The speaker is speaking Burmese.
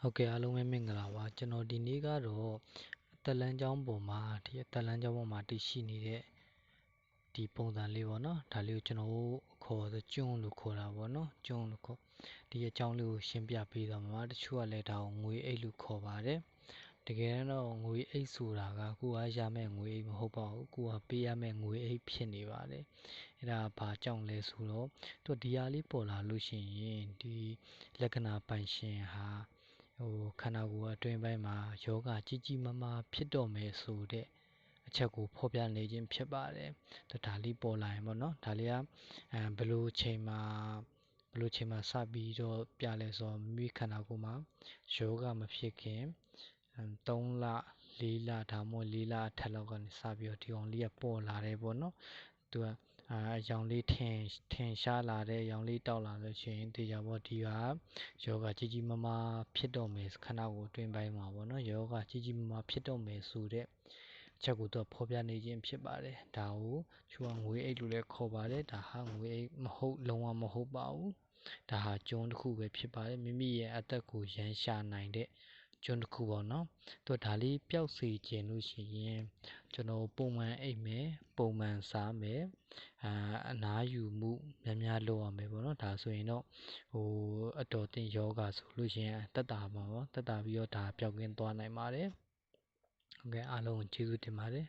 ဟုတ်ကဲ့အားလုံးပဲမင်္ဂလာပါကျွန်တော်ဒီနေ့ကတော့အသက်လမ်းကြောင်းပေါ်မှာတည်ရှိနေတဲ့ဒီပုံစံလေးပေါ့နော်ဒါလေးကိုကျွန်တော်တို့ခေါ်ကျွန်းလို့ခေါ်တာပေါ့နော်ကျွန်းလို့ခေါ်ဒီအကြောင်းလေးကိုရှင်းပြပေးတော့မှာတချို့ကလည်းဒါကိုငွေအိတ်လို့ခေါ်ပါတယ်တကယ်တော့ငွေအိတ်ဆိုတာကကိုယ်ကရမယ့်ငွေအိတ်မဟုတ်ပါဘူးကိုယ်ကပေးရမယ့်ငွေအိတ်ဖြစ်နေပါတယ်အဲ့ဒါဘာကြောင့်လဲဆိုတော့သူဒီဟာလေးပေါ်လာလို့ရှိရင်ဒီလက္ခဏာပိုင်ရှင်ဟာခန္ဓာကိုယ်အတွင်းပိုင်းမှာယောဂကြီးကြီးမားမားဖြစ်တော့မယ်ဆိုတဲ့အချက်ကိုဖော်ပြနေခြင်းဖြစ်ပါတယ်ဒါလေးပေါ်လာရင်ပေါ့နော်ဒါလေးကဘယ်လိုချိန်မှာစပြီးတော့ပြလဲဆိုတော့မိခန္ဓာကိုယ်မှာယောဂမဖြစ်ခင်3လ4လဒါမှမဟုတ်4လအထက်လောက်ကနေစပြီးတော့ဒီအောင်လေးကပေါ်လာတယ်ပေါ့နော်သူကအယောင်လေးထင်ရှားလာတဲ့အယောင်လေးတောက်လာလို့ရှိရင်ဒီကြပေါ့ဒီဟာယောဂကြီးကြီးမားမားဖြစ်တော့မယ်ခန္ဓာကိုယ်အတွင်းပိုင်းမှာပေါ့နော်ယောဂကြီးကြီးမားမားဖြစ်တော့မယ်ဆိုတဲ့အချက်ကိုတော့ဖော်ပြနေခြင်းဖြစ်ပါတယ်ဒါကိုချူကငွေအိတ်လို့လည်းခေါ်ပါတယ်ဒါဟာငွေအိတ်မဟုတ်လုံးဝမဟုတ်ပါဘူးဒါဟာကျွန်းတစ်ခုပဲဖြစ်ပါတယ်မိမိရဲ့အသက်ကိုရန်ရှာနိုင်တဲ့ကျွန်းတစ်ခုပေါ့နော်သူဒါလေးပျောက်စေခြင်းလို့ရှိရင်ကျွန်တော်ပုံမှန်အိတ်မယ်ပုံမှန်စားမယ်အနားယူမှုများများလုပ်ရမယ်ပေါ့နော်ဒါဆိုရင်တော့အတော်တင်ယောဂဆိုလို့ရှိရင်တက်တာပါပေါ့တက်တာပြီးတော့ဒါပျောက်ကင်းသွားနိုင်ပါတယ်ဟုတ်ကဲ့အားလုံးကျေးဇူးတင်ပါတယ်